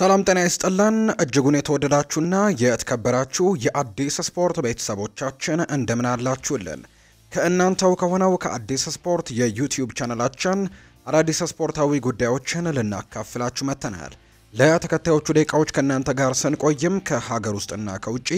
ሰላም ጤና ይስጥልን እጅጉን የተወደዳችሁና የተከበራችሁ የአዲስ ስፖርት ቤተሰቦቻችን እንደምን አላችሁልን? ከእናንተው ከሆነው ከአዲስ ስፖርት የዩቲዩብ ቻናላችን አዳዲስ ስፖርታዊ ጉዳዮችን ልናካፍላችሁ መጥተናል። ለተከታዮቹ ደቂቃዎች ከእናንተ ጋር ስንቆይም ከሀገር ውስጥና ከውጪ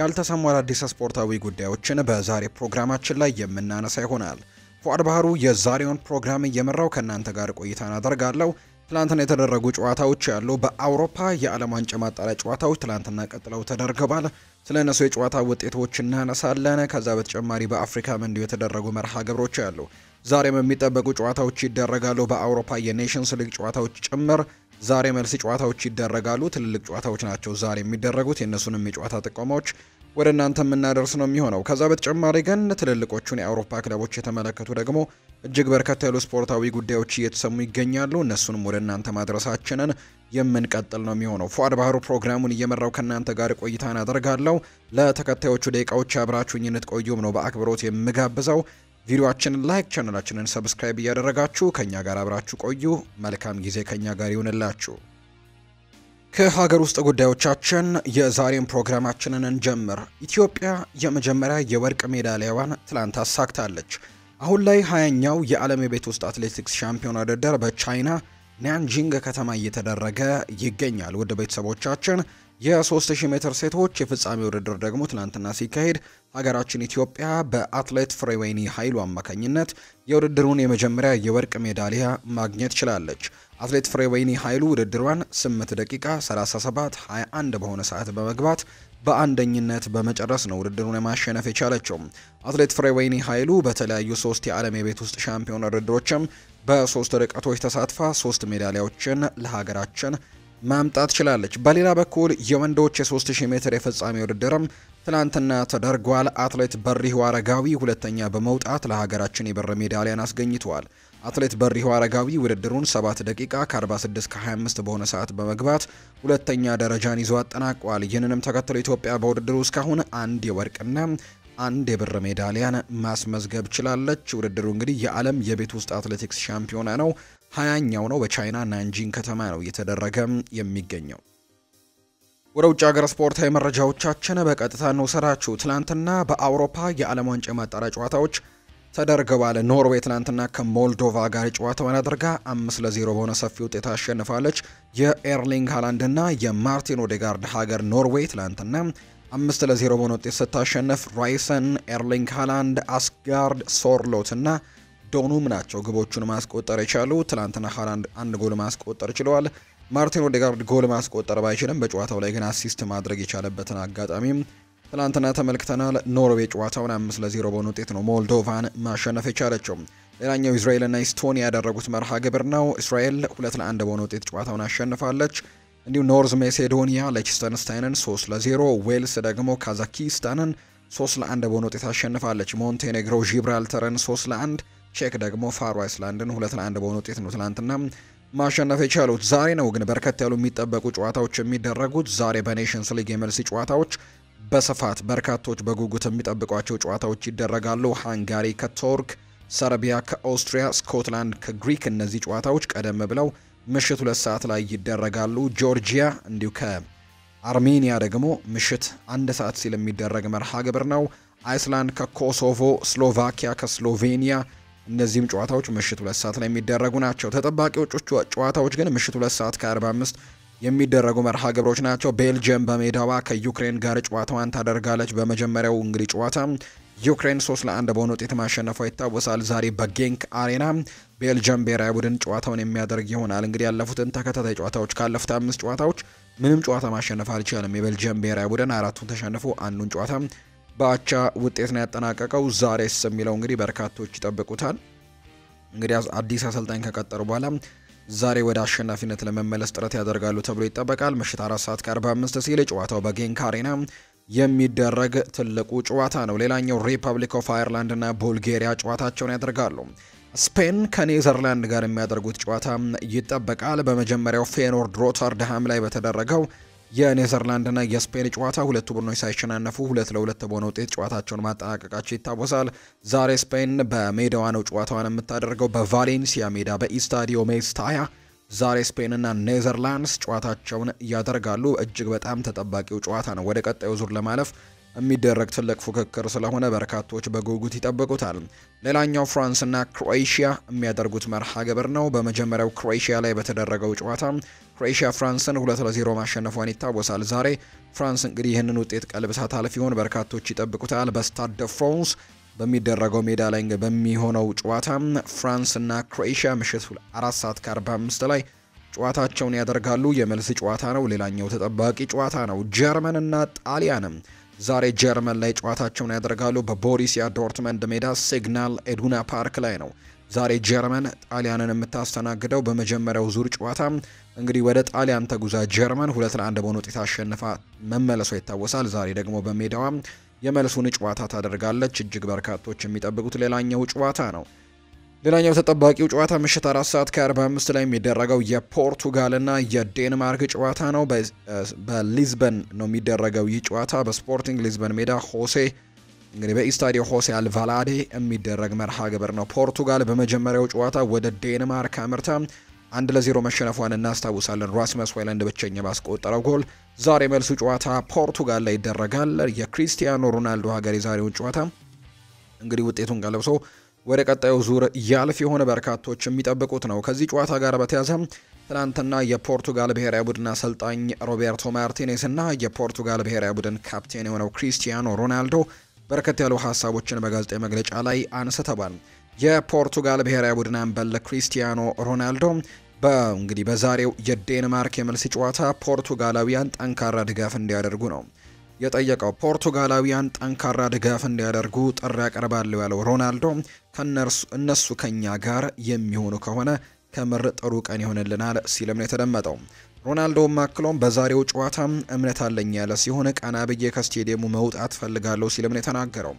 ያልተሰሙ አዳዲስ ስፖርታዊ ጉዳዮችን በዛሬ ፕሮግራማችን ላይ የምናነሳ ይሆናል። ፉአድ ባህሩ የዛሬውን ፕሮግራም እየመራው ከእናንተ ጋር ቆይታን አደርጋለሁ። ትላንትና የተደረጉ ጨዋታዎች ያሉ በአውሮፓ የዓለም ዋንጫ ማጣሪያ ጨዋታዎች ትላንትና ቀጥለው ተደርገዋል። ስለነሱ የጨዋታ ውጤቶች እናነሳለን። ከዛ በተጨማሪ በአፍሪካም እንዲሁ የተደረጉ መርሃ ግብሮች ያሉ ዛሬም የሚጠበቁ ጨዋታዎች ይደረጋሉ። በአውሮፓ የኔሽንስ ሊግ ጨዋታዎች ጭምር ዛሬ መልስ ጨዋታዎች ይደረጋሉ። ትልልቅ ጨዋታዎች ናቸው ዛሬ የሚደረጉት። የእነሱንም የጨዋታ ጥቆማዎች ወደ እናንተ የምናደርስ ነው የሚሆነው። ከዛ በተጨማሪ ግን ትልልቆቹን የአውሮፓ ክለቦች የተመለከቱ ደግሞ እጅግ በርከት ያሉ ስፖርታዊ ጉዳዮች እየተሰሙ ይገኛሉ። እነሱንም ወደ እናንተ ማድረሳችንን የምንቀጥል ነው የሚሆነው። ፉአድ ባህሩ ፕሮግራሙን እየመራው ከእናንተ ጋር ቆይታን አደርጋለሁ። ለተከታዮቹ ደቂቃዎች አብራችሁኝ እንድትቆዩም ነው በአክብሮት የምጋብዘው። ቪዲዮአችንን ላይክ፣ ቻናላችንን ሰብስክራይብ እያደረጋችሁ ከኛ ጋር አብራችሁ ቆዩ። መልካም ጊዜ ከኛ ጋር ይሁንላችሁ። ከሀገር ውስጥ ጉዳዮቻችን የዛሬን ፕሮግራማችንን እንጀምር። ኢትዮጵያ የመጀመሪያ የወርቅ ሜዳሊያዋን ትላንት አሳክታለች። አሁን ላይ 20ኛው የዓለም የቤት ውስጥ አትሌቲክስ ሻምፒዮና ውድድር በቻይና ናንጂንግ ከተማ እየተደረገ ይገኛል። ውድ ቤተሰቦቻችን የ3000 ሜትር ሴቶች የፍጻሜ ውድድር ደግሞ ትላንትና ሲካሄድ ሀገራችን ኢትዮጵያ በአትሌት ፍሬወይኒ ኃይሉ አማካኝነት የውድድሩን የመጀመሪያ የወርቅ ሜዳሊያ ማግኘት ችላለች። አትሌት ፍሬወይኒ ኃይሉ ውድድሯን 8 ደቂቃ 37:21 በሆነ ሰዓት በመግባት በአንደኝነት በመጨረስ ነው ውድድሩን ማሸነፍ የቻለችው። አትሌት ፍሬወይኒ ኃይሉ በተለያዩ 3 የዓለም የቤት ውስጥ ሻምፒዮና ውድድሮችም በ3 ርቀቶች ተሳትፋ 3 ሜዳሊያዎችን ለሀገራችን ማምጣት ችላለች። በሌላ በኩል የወንዶች የ3000 ሜትር የፍጻሜ ውድድርም ትላንትና ተደርጓል። አትሌት በሪሁ አረጋዊ ሁለተኛ በመውጣት ለሀገራችን የብር ሜዳሊያን አስገኝቷል። አትሌት በሪሁ አረጋዊ ውድድሩን 7 ደቂቃ ከ46:25 በሆነ ሰዓት በመግባት ሁለተኛ ደረጃን ይዞ አጠናቋል። ይህንንም ተከትሎ ኢትዮጵያ በውድድሩ እስካሁን 1 የወርቅና 1 የብር ሜዳሊያን ማስመዝገብ ችላለች። ውድድሩ እንግዲህ የዓለም የቤት ውስጥ አትሌቲክስ ሻምፒዮና ነው። 20ኛው ነው። በቻይና ናንጂንግ ከተማ ነው እየተደረገ የሚገኘው። ወደ ውጭ ሀገር ስፖርታዊ መረጃዎቻችን በቀጥታ እንውሰዳችሁ። ትላንትና በአውሮፓ የዓለም ዋንጫ ማጣሪያ ጨዋታዎች ተደርገዋል። ኖርዌይ ትላንትና ከሞልዶቫ ጋር ጨዋታውን አድርጋ 5-0 በሆነ ሰፊ ውጤት አሸንፋለች። የኤርሊንግ ሃላንድና የማርቲን ኦዴጋርድ ሀገር ኖርዌይ ትላንትና 5-0 በሆነ ውጤት ስታሸንፍ ራይሰን፣ ኤርሊንግ ሃላንድ፣ አስጋርድ ሶርሎት እና ዶኑም ናቸው ግቦቹን ማስቆጠር የቻሉ። ትላንትና ሃላንድ 1 ጎል ማስቆጠር ችለዋል። ማርቲን ኦዴጋርድ ጎል ማስቆጠር ባይችልም በጨዋታው ላይ ግን አሲስት ማድረግ የቻለበትን አጋጣሚም ትላንትና ተመልክተናል። ኖርዌይ ጨዋታውን 5-0 በሆነ ውጤት ነው ሞልዶቫን ማሸነፍ የቻለችው። ሌላኛው እስራኤልና ኢስቶኒያ ያደረጉት መርሃ ግብር ነው። እስራኤል 2-1 በሆነ ውጤት ጨዋታውን አሸንፋለች። እንዲሁም ኖርዝ ሜሴዶኒያ ሊችተንስታይንን 3-0፣ ዌልስ ደግሞ ካዛኪስታንን 3-1 በሆነ ውጤት አሸንፋለች። ሞንቴኔግሮ ጂብራልተርን 3-1፣ ቼክ ደግሞ ፋሮ አይስላንድን 2-1 በሆነ ውጤት ነው ትላንትና ማሸነፍ የቻሉት። ዛሬ ነው ግን በርከት ያሉ የሚጠበቁ ጨዋታዎች የሚደረጉት። ዛሬ በኔሽንስ ሊግ የመልስ ጨዋታዎች በስፋት በርካቶች በጉጉት የሚጠብቋቸው ጨዋታዎች ይደረጋሉ። ሃንጋሪ ከቱርክ፣ ሰርቢያ ከኦስትሪያ፣ ስኮትላንድ ከግሪክ። እነዚህ ጨዋታዎች ቀደም ብለው ምሽት 2 ሰዓት ላይ ይደረጋሉ። ጆርጂያ እንዲሁ ከአርሜኒያ ደግሞ ምሽት 1 ሰዓት ሲል የሚደረግ መርሃ ግብር ነው። አይስላንድ ከኮሶቮ፣ ስሎቫኪያ ከስሎቬኒያ። እነዚህም ጨዋታዎች ምሽት 2 ሰዓት ላይ የሚደረጉ ናቸው። ተጠባቂዎቹ ጨዋታዎች ግን ምሽት 2 ሰዓት ከ45 የሚደረጉ መርሃ ግብሮች ናቸው። ቤልጅየም በሜዳዋ ከዩክሬን ጋር ጨዋታዋን ታደርጋለች። በመጀመሪያው እንግዲህ ጨዋታ ዩክሬን 3-1 በሆነ ውጤት ማሸነፏ ይታወሳል። ዛሬ በጌንክ አሬና ቤልጅየም ብሔራዊ ቡድን ጨዋታውን የሚያደርግ ይሆናል። እንግዲህ ያለፉትን ተከታታይ ጨዋታዎች ካለፉት 5 ጨዋታዎች ምንም ጨዋታ ማሸነፍ አልቻለም። የቤልጅየም ብሔራዊ ቡድን 4ቱን ተሸንፎ 1ን ጨዋታ በአቻ ውጤት ነው ያጠናቀቀው። ዛሬስ የሚለው እንግዲህ በርካቶች ይጠብቁታል። እንግዲህ አዲስ አሰልጣኝ ከቀጠሩ በኋላ ዛሬ ወደ አሸናፊነት ለመመለስ ጥረት ያደርጋሉ ተብሎ ይጠበቃል። ምሽት 4 ሰዓት ከ45 ሲል ጨዋታው በጌንክ አሬና የሚደረግ ትልቁ ጨዋታ ነው። ሌላኛው ሪፐብሊክ ኦፍ አየርላንድ እና ቡልጋሪያ ጨዋታቸውን ያደርጋሉ። ስፔን ከኔዘርላንድ ጋር የሚያደርጉት ጨዋታ ይጠበቃል። በመጀመሪያው ፌኖርድ ሮተርዳም ላይ በተደረገው የኔዘርላንድና የስፔን ጨዋታ ሁለቱ ቡድኖች ሳይሸናነፉ 2-2 በሆነ ውጤት ጨዋታቸውን ማጠናቀቃቸው ይታወሳል። ዛሬ ስፔን በሜዳዋ ነው ጨዋታዋን የምታደርገው በቫሌንሲያ ሜዳ በኢስታዲዮ ሜስታያ ዛሬ ስፔንና ኔዘርላንድስ ጨዋታቸውን ያደርጋሉ። እጅግ በጣም ተጠባቂው ጨዋታ ነው። ወደ ቀጣዩ ዙር ለማለፍ የሚደረግ ትልቅ ፉክክር ስለሆነ በርካቶች በጉጉት ይጠብቁታል። ሌላኛው ፍራንስና ክሮኤሺያ የሚያደርጉት መርሃ ግብር ነው። በመጀመሪያው ክሮኤሺያ ላይ በተደረገው ጨዋታ ክሮኤሺያ ፍራንስን 2-0 ማሸነፏን ይታወሳል። ዛሬ ፍራንስ እንግዲህ ይህንን ውጤት ቀልብሳ ታልፍ ይሆን በርካቶች ይጠብቁታል። በስታድ ደ ፍራንስ በሚደረገው ሜዳ ላይ በሚሆነው ጨዋታ ፍራንስና ክሮኤሺያ ምሽት 4:45 ላይ ጨዋታቸውን ያደርጋሉ። የመልስ ጨዋታ ነው። ሌላኛው ተጠባቂ ጨዋታ ነው። ጀርመንና ጣሊያንም ዛሬ ጀርመን ላይ ጨዋታቸውን ያደርጋሉ። በቦሪሲያ ዶርትመንድ ሜዳ ሲግናል ኢዱና ፓርክ ላይ ነው ዛሬ ጀርመን ጣሊያንን የምታስተናግደው። በመጀመሪያው ዙር ጨዋታ እንግዲህ ወደ ጣሊያን ተጉዛ ጀርመን 2-1 በሆነ ውጤት አሸንፋ መመለሷ ይታወሳል። ዛሬ ደግሞ በሜዳዋ የመልሱን ጨዋታ ታደርጋለች። እጅግ በርካቶች የሚጠብቁት ሌላኛው ጨዋታ ነው። ሌላኛው ተጠባቂው ጨዋታ ምሽት 4:45 ላይ የሚደረገው የፖርቱጋልና የዴንማርክ ጨዋታ ነው። በሊዝበን ነው የሚደረገው ይህ ጨዋታ በስፖርቲንግ ሊዝበን ሜዳ እንግዲህ በኢስታዲዮ ሆሴ አልቫላዴ የሚደረግ መርሃ ግብር ነው። ፖርቱጋል በመጀመሪያው ጨዋታ ወደ ዴንማርክ አምርታ 1-0 መሸነፏን እናስታውሳለን። ራስመስ ሆይሉንድ ብቸኛ ባስቆጠረው ጎል። ዛሬ መልሱ ጨዋታ ፖርቱጋል ላይ ይደረጋል። የክሪስቲያኖ ሮናልዶ ሀገር የዛሬውን ጨዋታ እንግዲህ ውጤቱን ቀልብሶ ወደ ቀጣዩ ዙር ያልፍ የሆነ በርካቶች የሚጠብቁት ነው። ከዚህ ጨዋታ ጋር በተያያዘ ትናንትና የፖርቱጋል ብሔራዊ ቡድን አሰልጣኝ ሮቤርቶ ማርቲኔስ እና የፖርቱጋል ብሔራዊ ቡድን ካፕቴን የሆነው ክሪስቲያኖ ሮናልዶ በርከት ያሉ ሀሳቦችን በጋዜጣዊ መግለጫ ላይ አንስተዋል። የፖርቱጋል ብሔራዊ ቡድን አምበል ክሪስቲያኖ ሮናልዶ እንግዲህ በዛሬው የዴንማርክ የመልስ ጨዋታ ፖርቱጋላዊያን ጠንካራ ድጋፍ እንዲያደርጉ ነው የጠየቀው። ፖርቱጋላዊያን ጠንካራ ድጋፍ እንዲያደርጉ ጥሪ ያቀርባለሁ ያለው ሮናልዶ እነሱ ከኛ ጋር የሚሆኑ ከሆነ ከምር ጥሩ ቀን ይሆንልናል ሲልም ነው የተደመጠው። ሮናልዶ ማክሎም በዛሬው ጨዋታ እምነት አለኝ ያለ ሲሆን ቀና ብዬ ከስቴዲየሙ መውጣት ፈልጋለሁ ሲልም ነው የተናገረው።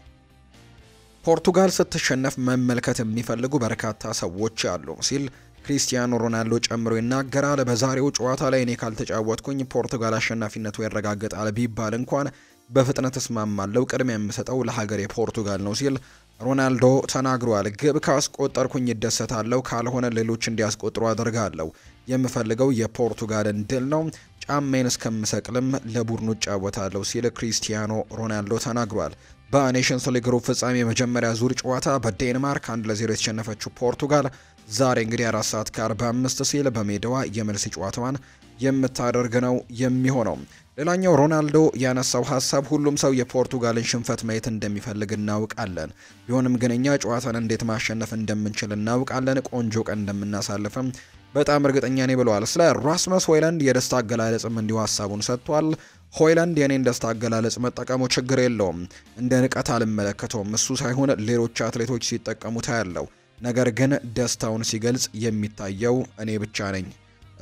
ፖርቱጋል ስትሸነፍ መመልከት የሚፈልጉ በርካታ ሰዎች አሉ ሲል ክሪስቲያኖ ሮናልዶ ጨምሮ ይናገራል። በዛሬው ጨዋታ ላይ እኔ ካልተጫወትኩኝ ፖርቱጋል አሸናፊነቱ ያረጋግጣል ቢባል እንኳን በፍጥነት እስማማለሁ። ቅድሚያ የምሰጠው ለሀገሬ ፖርቱጋል ነው ሲል ሮናልዶ ተናግሯል። ግብ ካስቆጠርኩኝ ይደሰታለሁ፣ ካልሆነ ሌሎች እንዲያስቆጥሩ አደርጋለሁ። የምፈልገው የፖርቱጋልን ድል ነው። ጫሜን እስከምሰቅልም ለቡድኑ እጫወታለሁ ሲል ክሪስቲያኖ ሮናልዶ ተናግሯል። በኔሽንስ ሊግ ሩብ ፍጻሜ የመጀመሪያ ዙር ጨዋታ በዴንማርክ 1-0 የተሸነፈችው ፖርቱጋል ዛሬ እንግዲህ 4:45 ሲል በሜዳዋ የመልስ ጨዋታዋን የምታደርግ ነው የሚሆነው። ሌላኛው ሮናልዶ ያነሳው ሀሳብ ሁሉም ሰው የፖርቱጋልን ሽንፈት ማየት እንደሚፈልግ እናውቃለን። ቢሆንም ግን እኛ ጨዋታን እንዴት ማሸነፍ እንደምንችል እናውቃለን። ቆንጆ ቀን እንደምናሳልፍም በጣም እርግጠኛ ነኝ ብለዋል። ስለ ራስመስ ሆይሉንድ የደስታ አገላለጽም እንዲሁ ሀሳቡን ሰጥቷል። ሆይሉንድ የኔን ደስታ አገላለጽ መጠቀሙ ችግር የለውም፣ እንደ ንቀት አልመለከተውም። እሱ ሳይሆን ሌሎች አትሌቶች ሲጠቀሙ ታያለው። ነገር ግን ደስታውን ሲገልጽ የሚታየው እኔ ብቻ ነኝ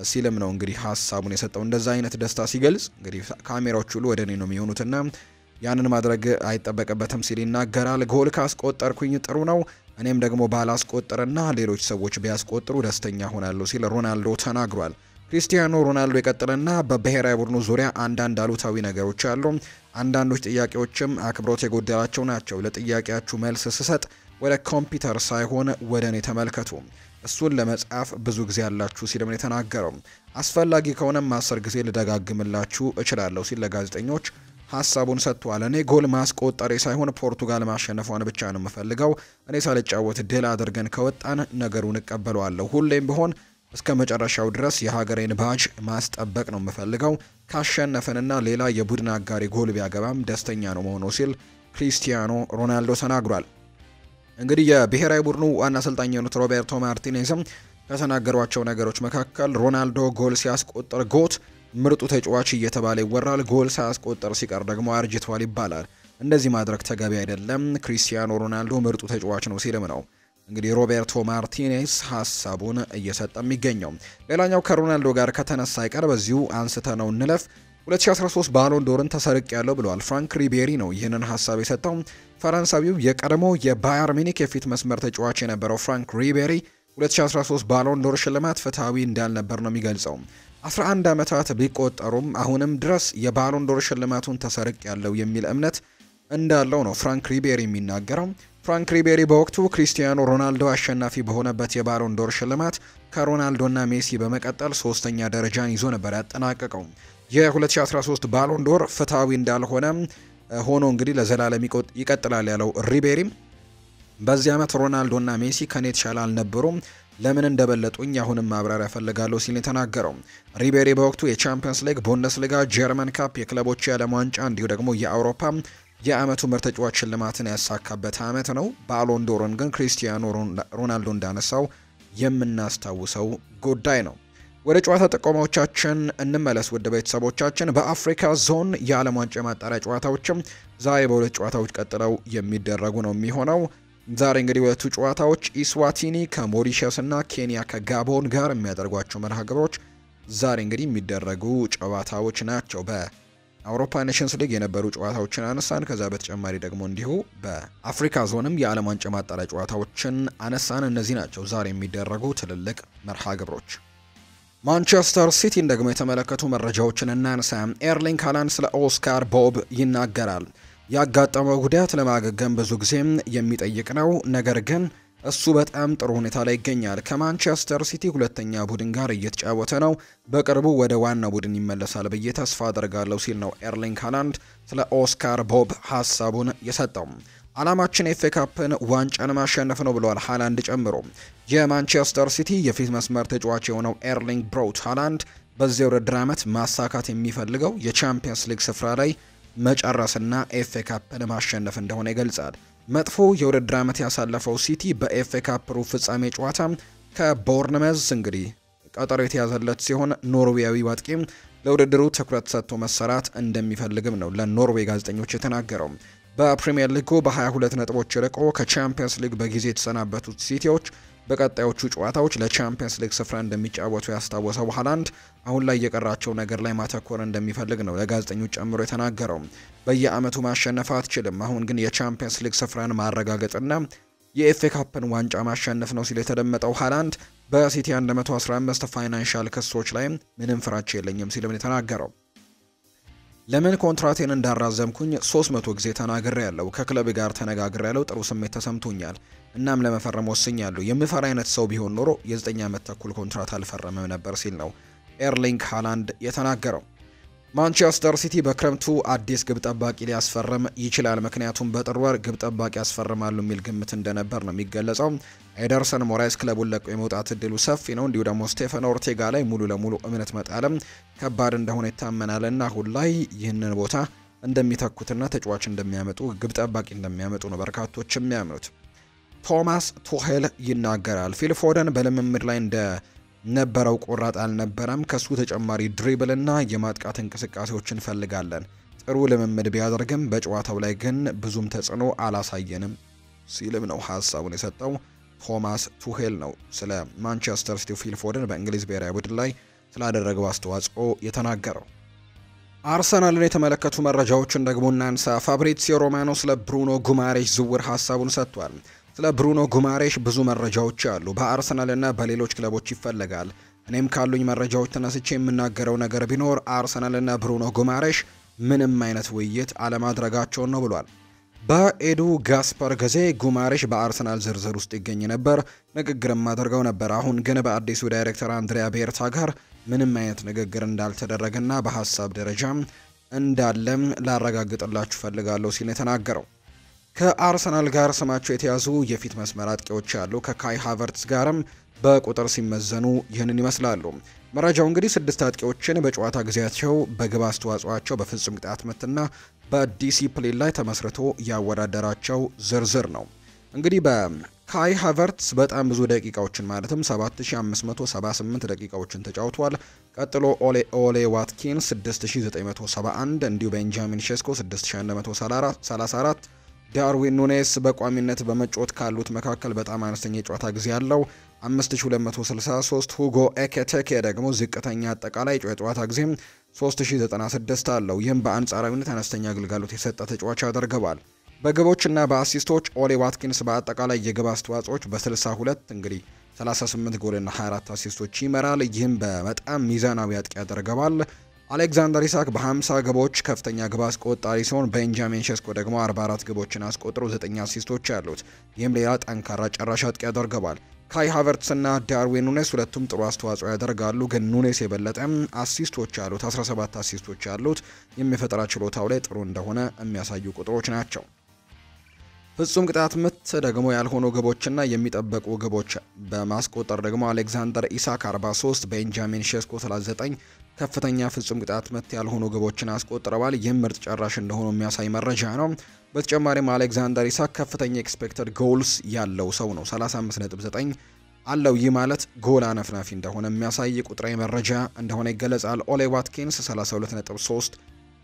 ሲልም ነው እንግዲህ ሀሳቡን የሰጠው። እንደዛ አይነት ደስታ ሲገልጽ እንግዲህ ካሜራዎች ሁሉ ወደ እኔ ነው የሚሆኑትና ያንን ማድረግ አይጠበቅበትም ሲል ይናገራል። ጎል ካስቆጠርኩኝ ጥሩ ነው፣ እኔም ደግሞ ባላስቆጥርና ሌሎች ሰዎች ቢያስቆጥሩ ደስተኛ ሆናለሁ ሲል ሮናልዶ ተናግሯል። ክሪስቲያኖ ሮናልዶ ይቀጥልና በብሔራዊ ቡድኑ ዙሪያ አንዳንድ አሉታዊ ነገሮች አሉ። አንዳንዶች ጥያቄዎችም አክብሮት የጎደላቸው ናቸው። ለጥያቄያችሁ መልስ ስሰጥ ወደ ኮምፒውተር ሳይሆን ወደ እኔ ተመልከቱ። እሱን ለመጻፍ ብዙ ጊዜ ያላችሁ ሲልም ነው የተናገረው። አስፈላጊ ከሆነም 10 ጊዜ ልደጋግምላችሁ እችላለሁ ሲል ለጋዜጠኞች ሀሳቡን ሰጥቷል። እኔ ጎል ማስቆጠሬ ሳይሆን ፖርቱጋል ማሸነፏን ብቻ ነው የምፈልገው። እኔ ሳልጫወት ድል አድርገን ከወጣን ነገሩን እቀበለዋለሁ። ሁሌም ቢሆን እስከ መጨረሻው ድረስ የሀገሬን ባጅ ማስጠበቅ ነው የምፈልገው። ካሸነፈንና ሌላ የቡድን አጋሪ ጎል ቢያገባም ደስተኛ ነው መሆኑ ሲል ክሪስቲያኖ ሮናልዶ ተናግሯል። እንግዲህ የብሔራዊ ቡድኑ ዋና አሰልጣኝ የሆኑት ሮቤርቶ ማርቲኔዝም ከተናገሯቸው ነገሮች መካከል ሮናልዶ ጎል ሲያስቆጥር ጎት ምርጡ ተጫዋች እየተባለ ይወራል፣ ጎል ሳያስቆጥር ሲቀር ደግሞ አርጅቷል ይባላል። እንደዚህ ማድረግ ተገቢ አይደለም። ክሪስቲያኖ ሮናልዶ ምርጡ ተጫዋች ነው ሲልም ነው እንግዲህ ሮቤርቶ ማርቲኔዝ ሀሳቡን እየሰጠ የሚገኘው። ሌላኛው ከሮናልዶ ጋር ከተነሳ አይቀር በዚሁ አንስተነው እንለፍ። 2013 ባሎን ዶርን ተሰርቅ ያለው ብለዋል። ፍራንክ ሪቤሪ ነው ይህንን ሀሳብ የሰጠው። ፈረንሳዊው የቀድሞ የባየር ሚኒክ የፊት መስመር ተጫዋች የነበረው ፍራንክ ሪቤሪ 2013 ባሎን ዶር ሽልማት ፍትሐዊ እንዳልነበር ነው የሚገልጸው። 11 ዓመታት ቢቆጠሩም አሁንም ድረስ የባሎን ዶር ሽልማቱን ተሰርቅ ያለው የሚል እምነት እንዳለው ነው ፍራንክ ሪቤሪ የሚናገረው። ፍራንክ ሪቤሪ በወቅቱ ክሪስቲያኖ ሮናልዶ አሸናፊ በሆነበት የባሎን ዶር ሽልማት ከሮናልዶና ሜሲ በመቀጠል 3ኛ ደረጃን ይዞ ነበር ያጠናቀቀው። የ2013 ባሎን ዶር ፍትሃዊ እንዳልሆነ ሆኖ እንግዲህ ለዘላለም ይቀጥላል ያለው ሪቤሪም በዚህ ዓመት ሮናልዶና ሜሲ ከኔ የተሻለ አልነበሩም፣ ለምን እንደበለጡኝ አሁንም ማብራሪያ ፈልጋለሁ ሲል የተናገረው ሪቤሪ በወቅቱ የቻምፒየንስ ሊግ፣ ቡንደስሊጋ፣ ጀርመን ካፕ፣ የክለቦች የዓለም ዋንጫ እንዲሁ ደግሞ የአውሮፓ የአመቱ ምርጥ ተጫዋች ሽልማትን ያሳካበት ዓመት ነው። ባሎን ዶርን ግን ክሪስቲያኖ ሮናልዶ እንዳነሳው የምናስታውሰው ጉዳይ ነው። ወደ ጨዋታ ጥቆማዎቻችን እንመለስ ውድ ቤተሰቦቻችን። በአፍሪካ ዞን የዓለም ዋንጫ ማጣሪያ ጨዋታዎችም ዛሬ በሁለት ጨዋታዎች ቀጥለው የሚደረጉ ነው የሚሆነው። ዛሬ እንግዲህ ሁለቱ ጨዋታዎች ኢስዋቲኒ ከሞሪሸስ እና ኬንያ ከጋቦን ጋር የሚያደርጓቸው መርሃ ግብሮች ዛሬ እንግዲህ የሚደረጉ ጨዋታዎች ናቸው። በአውሮፓ ኔሽንስ ሊግ የነበሩ ጨዋታዎችን አነሳን። ከዛ በተጨማሪ ደግሞ እንዲሁ በአፍሪካ ዞንም የዓለም ዋንጫ ማጣሪያ ጨዋታዎችን አነሳን። እነዚህ ናቸው ዛሬ የሚደረጉ ትልልቅ መርሃ ግብሮች። ማንቸስተር ሲቲን ደግሞ የተመለከቱ መረጃዎችን እናንሳ። ኤርሊንግ ሃላንድ ስለ ኦስካር ቦብ ይናገራል። ያጋጠመው ጉዳት ለማገገም ብዙ ጊዜም የሚጠይቅ ነው፣ ነገር ግን እሱ በጣም ጥሩ ሁኔታ ላይ ይገኛል። ከማንቸስተር ሲቲ ሁለተኛ ቡድን ጋር እየተጫወተ ነው። በቅርቡ ወደ ዋና ቡድን ይመለሳል ብዬ ተስፋ አደርጋለሁ ሲል ነው ኤርሊንግ ሃላንድ ስለ ኦስካር ቦብ ሀሳቡን የሰጠው። አላማችን ኤፍ ኤ ካፕን ዋንጫን ማሸነፍ ነው ብለዋል ሃላንድ ጨምሮ። የማንቸስተር ሲቲ የፊት መስመር ተጫዋች የሆነው ኤርሊንግ ብራውት ሃላንድ በዚህ ውድድር ዓመት ማሳካት የሚፈልገው የቻምፒየንስ ሊግ ስፍራ ላይ መጨረስና ኤፍ ኤ ካፕን ማሸነፍ እንደሆነ ይገልጻል። መጥፎ የውድድር ዓመት ያሳለፈው ሲቲ በኤፍ ኤ ካፕ ሩብ ፍጻሜ ጨዋታ ከቦርንመዝ እንግዲህ ቀጠሮ የተያዘለት ሲሆን ኖርዌያዊ አጥቂም ለውድድሩ ትኩረት ሰጥቶ መሰራት እንደሚፈልግም ነው ለኖርዌይ ጋዜጠኞች የተናገረው። በፕሪሚየር ሊጉ በ22 ነጥቦች ርቆ ከቻምፒየንስ ሊግ በጊዜ የተሰናበቱት ሲቲዎች በቀጣዮቹ ጨዋታዎች ለቻምፒየንስ ሊግ ስፍራ እንደሚጫወቱ ያስታወሰው ሃላንድ አሁን ላይ የቀራቸው ነገር ላይ ማተኮር እንደሚፈልግ ነው ለጋዜጠኞች ጨምሮ የተናገረው። በየአመቱ ማሸነፍ አትችልም፣ አሁን ግን የቻምፒየንስ ሊግ ስፍራን ማረጋገጥና የኤፍኤ ካፕን ዋንጫ ማሸነፍ ነው ሲል የተደመጠው ሃላንድ በሲቲ 115 ፋይናንሻል ክሶች ላይ ምንም ፍራቻ የለኝም ሲልም የተናገረው። ለምን ኮንትራቴን እንዳራዘምኩኝ 300 ጊዜ ተናግሬያለሁ። ከክለብ ጋር ተነጋግሬያለሁ። ጥሩ ስሜት ተሰምቶኛል። እናም ለመፈረም ወስኛለሁ። የምፈራ አይነት ሰው ቢሆን ኖሮ የ9 ዓመት ተኩል ኮንትራት አልፈረመም ነበር ሲል ነው ኤርሊንግ ሃላንድ የተናገረው። ማንቸስተር ሲቲ በክረምቱ አዲስ ግብ ጠባቂ ሊያስፈርም ይችላል። ምክንያቱም በጥር ወር ግብ ጠባቂ ያስፈርማሉ የሚል ግምት እንደነበር ነው የሚገለጸው። ኤደርሰን ሞራይስ ክለቡን ለቆ የመውጣት እድሉ ሰፊ ነው። እንዲሁ ደግሞ ስቴፈን ኦርቴጋ ላይ ሙሉ ለሙሉ እምነት መጣለም ከባድ እንደሆነ ይታመናልና አሁን ላይ ይህንን ቦታ እንደሚተኩትና ተጫዋች እንደሚያመጡ ግብ ጠባቂ እንደሚያመጡ ነው በርካቶች የሚያምኑት። ቶማስ ቱሄል ይናገራል። ፊል ፎደን በልምምድ ላይ ነበረው ቆራጥ አልነበረም። ከሱ ተጨማሪ ድሪብልና የማጥቃት እንቅስቃሴዎችን ፈልጋለን። ጥሩ ልምምድ ቢያደርግም በጨዋታው ላይ ግን ብዙም ተጽዕኖ አላሳየንም ሲልም ነው ሀሳቡን የሰጠው ቶማስ ቱሄል ነው ስለ ማንቸስተር ሲቲ ፊል ፎደን በእንግሊዝ ብሔራዊ ቡድን ላይ ስላደረገው አስተዋጽኦ የተናገረው። አርሰናልን የተመለከቱ መረጃዎችን ደግሞ እናንሳ። ፋብሪዚዮ ሮማኖ ስለ ብሩኖ ጉማሬሽ ዝውውር ሀሳቡን ሰጥቷል። ስለ ብሩኖ ጉማሬሽ ብዙ መረጃዎች አሉ። በአርሰናልና በሌሎች ክለቦች ይፈለጋል። እኔም ካሉኝ መረጃዎች ተነስቼ የምናገረው ነገር ቢኖር አርሰናልና ብሩኖ ጉማሬሽ ምንም አይነት ውይይት አለማድረጋቸውን ነው ብሏል። በኤዱ ጋስፐር ጊዜ ጉማሬሽ በአርሰናል ዝርዝር ውስጥ ይገኝ ነበር፣ ንግግርም አድርገው ነበር። አሁን ግን በአዲሱ ዳይሬክተር አንድሪያ ቤርታ ጋር ምንም አይነት ንግግር እንዳልተደረገና በሀሳብ ደረጃ እንዳለም ላረጋግጥላችሁ ፈልጋለሁ ሲል የተናገረው። ከአርሰናል ጋር ስማቸው የተያዙ የፊት መስመር አጥቂዎች ያሉ ከካይ ሃቨርትስ ጋርም በቁጥር ሲመዘኑ ይህንን ይመስላሉ። መረጃው እንግዲህ 6 አጥቂዎችን በጨዋታ ጊዜያቸው በግብ አስተዋጽኦአቸው በፍጹም ቅጣት ምትና በዲሲፕሊን ላይ ተመስርቶ ያወዳደራቸው ዝርዝር ነው። እንግዲህ በካይ ሃቨርትስ በጣም ብዙ ደቂቃዎችን ማለትም 7578 ደቂቃዎችን ተጫውቷል። ቀጥሎ ኦሌ ዋትኪንስ 6971፣ እንዲሁ ቤንጃሚን ሼስኮ 6134፣ ዳርዊን ኑኔስ በቋሚነት በመጫወት ካሉት መካከል በጣም አነስተኛ የጨዋታ ጊዜ ያለው 5263፣ ሁጎ ኤኬቴኬ ደግሞ ዝቅተኛ አጠቃላይ የጨዋታ ጊዜ 3096 አለው። ይህም በአንጻራዊነት አነስተኛ አገልግሎት የሰጠ ተጫዋች ያደርገዋል። በግቦችና በአሲስቶች ኦሌ ዋትኪንስ በአጠቃላይ የግብ አስተዋጽኦች በ62 እንግዲህ 38 ጎልና 24 አሲስቶች ይመራል። ይህም በጣም ሚዛናዊ አጥቂ ያደርገዋል። አሌክዛንደር ኢሳክ በ50 ግቦች ከፍተኛ ግብ አስቆጣሪ ሲሆን ቤንጃሚን ሼስኮ ደግሞ 44 ግቦችን አስቆጥሮ 9 አሲስቶች አሉት። ይህም ሌላ ጠንካራ ጨራሽ አጥቂ ያደርገዋል። ካይ ሃቨርትስ እና ዳርዊን ኑኔስ ሁለቱም ጥሩ አስተዋጽኦ ያደርጋሉ፣ ግን ኑኔስ የበለጠ አሲስቶች አሉት። 17 አሲስቶች አሉት። የሚፈጠራ ችሎታው ላይ ጥሩ እንደሆነ የሚያሳዩ ቁጥሮች ናቸው። ፍጹም ቅጣት ምት ደግሞ ያልሆኑ ግቦችና የሚጠበቁ ግቦች በማስቆጠር ደግሞ አሌክዛንደር ኢሳክ 43፣ ቤንጃሚን ሼስኮ 39 ከፍተኛ ፍጹም ቅጣት ምት ያልሆኑ ግቦችን አስቆጥረዋል። ይህም ምርጥ ጨራሽ እንደሆኑ የሚያሳይ መረጃ ነው። በተጨማሪም አሌክዛንደር ኢሳክ ከፍተኛ ኤክስፔክተድ ጎልስ ያለው ሰው ነው፣ 35.9 አለው። ይህ ማለት ጎል አነፍናፊ እንደሆነ የሚያሳይ ቁጥራዊ መረጃ እንደሆነ ይገለጻል። ኦሌ ዋትኪንስ 32.3